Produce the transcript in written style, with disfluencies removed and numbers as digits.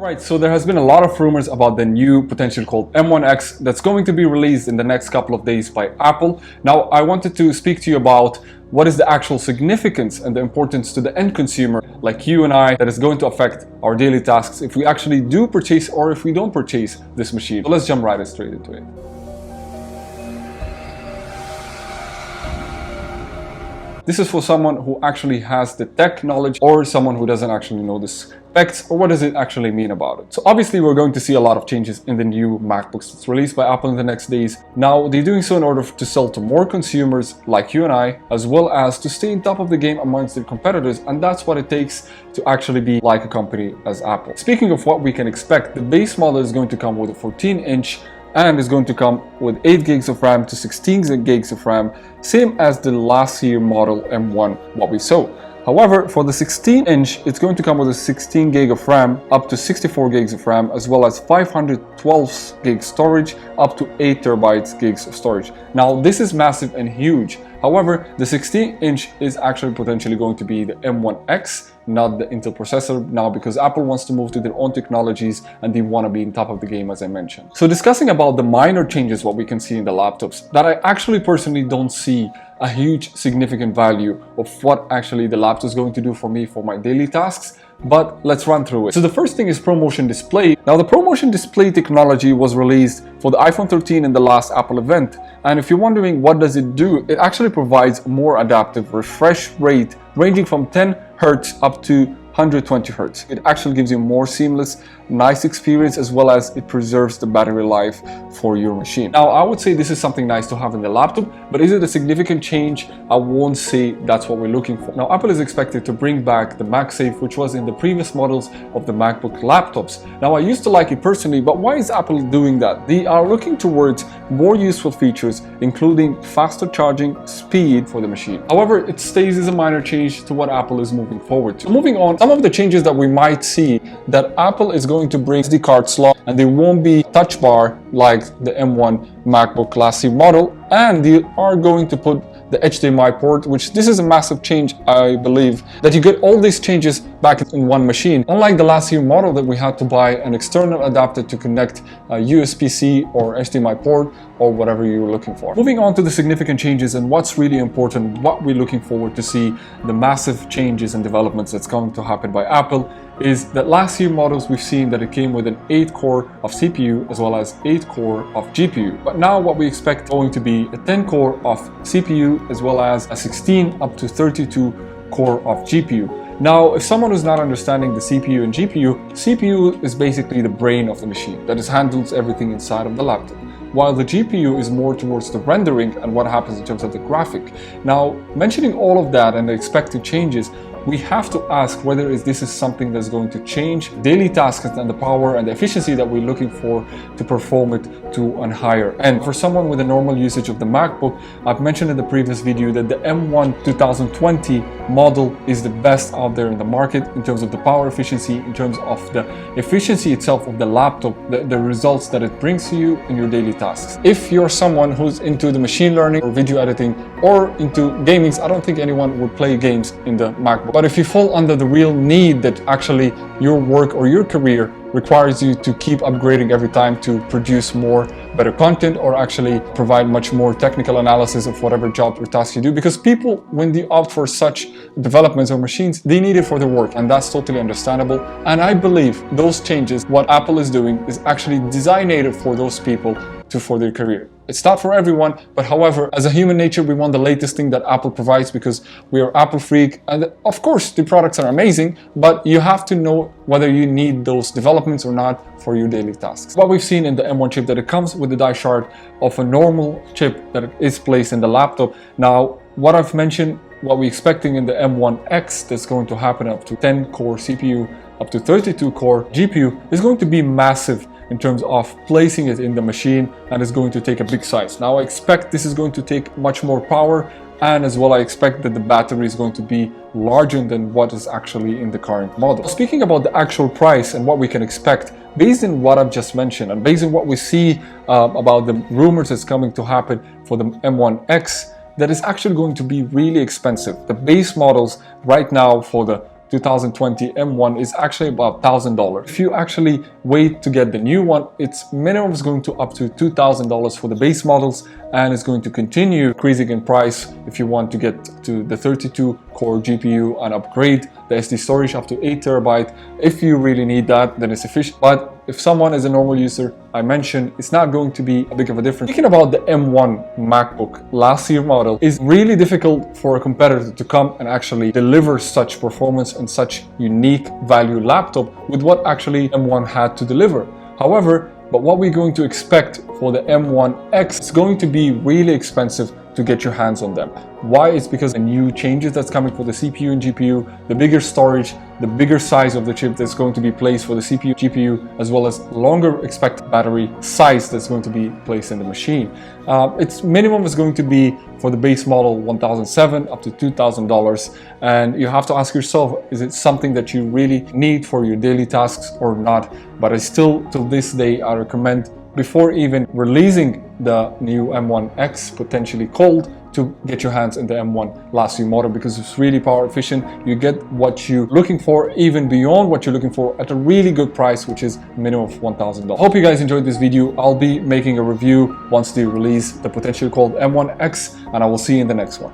Right, so there has been a lot of rumors about the new potential called M1X that's going to be released in the next couple of days by Apple. Now, I wanted to speak to you about what is the actual significance and the importance to the end consumer like you and I that is going to affect our daily tasks if we actually do purchase or if we don't purchase this machine. So let's jump right straight into it. This is for someone who actually has the tech knowledge or someone who doesn't actually know the specs or what does it actually mean about it. So obviously we're going to see a lot of changes in the new MacBooks that's released by Apple in the next days. Now they're doing so in order to sell to more consumers like you and I, as well as to stay on top of the game amongst their competitors, and that's what it takes to actually be like a company as Apple. Speaking of what we can expect, the base model is going to come with a 14-inch and is going to come with 8 gigs of RAM to 16 gigs of RAM, same as the last year model M1 what we saw. However, for the 16-inch, it's going to come with a 16 gig of RAM up to 64 gigs of RAM, as well as 512 gig storage up to 8 terabytes gigs of storage. Now, this is massive and huge. However, the 16-inch is actually potentially going to be the M1X, not the Intel processor now, because Apple wants to move to their own technologies and they want to be on top of the game, as I mentioned. So discussing about the minor changes, what we can see in the laptops, that I actually personally don't see a huge significant value of what actually the laptop is going to do for me for my daily tasks. But let's run through it. So the first thing is ProMotion Display. Now the ProMotion Display technology was released for the iPhone 13 in the last Apple event. And if you're wondering what does it do, it actually provides more adaptive refresh rate ranging from 10 Hertz up to 120 Hertz. It actually gives you more seamless, nice experience, as well as it preserves the battery life for your machine. Now, I would say this is something nice to have in the laptop, but is it a significant change? I won't say that's what we're looking for. Now, Apple is expected to bring back the MagSafe, which was in the previous models of the MacBook laptops. Now, I used to like it personally, but why is Apple doing that? They are looking towards more useful features, including faster charging speed for the machine. However, it stays as a minor change to what Apple is moving forward to. So moving on, some of the changes that we might see, that Apple is going to bring SD card slot and they won't be touch bar like the M1 MacBook last year model, and they are going to put the HDMI port, which this is a massive change. I believe that you get all these changes back in one machine, unlike the last year model that we had to buy an external adapter to connect a USB-C or HDMI port or whatever you were looking for. Moving on to the significant changes and what's really important, what we're looking forward to see, the massive changes and developments that's going to happen by Apple, is that last year models we've seen that it came with an 8 core of CPU as well as 8 core of GPU. But now what we expect going to be a 10 core of CPU as well as a 16 up to 32 core of GPU. Now, if someone is not understanding the CPU and CPU is basically the brain of the machine that handles everything inside of the laptop, while the GPU is more towards the rendering and what happens in terms of the graphic. Now, mentioning all of that and the expected changes, we have to ask whether this is something that's going to change daily tasks and the power and the efficiency that we're looking for to perform it to a higher end. For someone with a normal usage of the MacBook, I've mentioned in the previous video that the M1 2020 model is the best out there in the market in terms of the power efficiency, in terms of the efficiency itself of the laptop, the results that it brings to you in your daily tasks. If you're someone who's into the machine learning or video editing or into gaming, I don't think anyone would play games in the MacBook. But if you fall under the real need that actually your work or your career requires you to keep upgrading every time to produce more better content or actually provide much more technical analysis of whatever job or task you do, because people, when they opt for such developments or machines, they need it for their work, and that's totally understandable. And I believe those changes, what Apple is doing, is actually designed for those people for their career. It's not for everyone, but however, as a human nature, we want the latest thing that Apple provides because we are Apple freak. And of course, the products are amazing, but you have to know whether you need those developments or not for your daily tasks. What we've seen in the M1 chip, that it comes with the die shard of a normal chip that is placed in the laptop. Now, what I've mentioned, what we're expecting in the M1X, that's going to happen up to 10 core CPU, up to 32 core GPU, is going to be massive in terms of placing it in the machine, and it's going to take a big size. Now I expect this is going to take much more power, and as well I expect that the battery is going to be larger than what is actually in the current model. Speaking about the actual price and what we can expect, based on what I've just mentioned and based on what we see about the rumors that's coming to happen for the M1X, that is actually going to be really expensive. The base models right now for the 2020 M1 is actually about $1,000. If you actually wait to get the new one, its minimum is going to up to $2,000 for the base models, and it's going to continue increasing in price if you want to get to the 32 core GPU and upgrade the SD storage up to 8 TB. If you really need that, then it's sufficient. But if someone is a normal user, I mentioned, it's not going to be a big of a difference. Speaking about the M1 MacBook last year model, is really difficult for a competitor to come and actually deliver such performance and such unique value laptop with what actually M1 had to deliver. However, but what we're going to expect for the M1X is going to be really expensive to get your hands on them. Why? It's because the new changes that's coming for the CPU and GPU, the bigger storage, the bigger size of the chip that's going to be placed for the CPU, GPU, as well as longer expected battery size that's going to be placed in the machine. Its minimum is going to be for the base model $1,700 up to $2,000, and you have to ask yourself, is it something that you really need for your daily tasks or not? But I still, till this day, I recommend, before even releasing the new M1X, potentially cold, to get your hands in the M1 last year model, because it's really power efficient. You get what you're looking for, even beyond what you're looking for, at a really good price, which is minimum of $1,000. Hope you guys enjoyed this video. I'll be making a review once they release the potentially called M1X, and I will see you in the next one.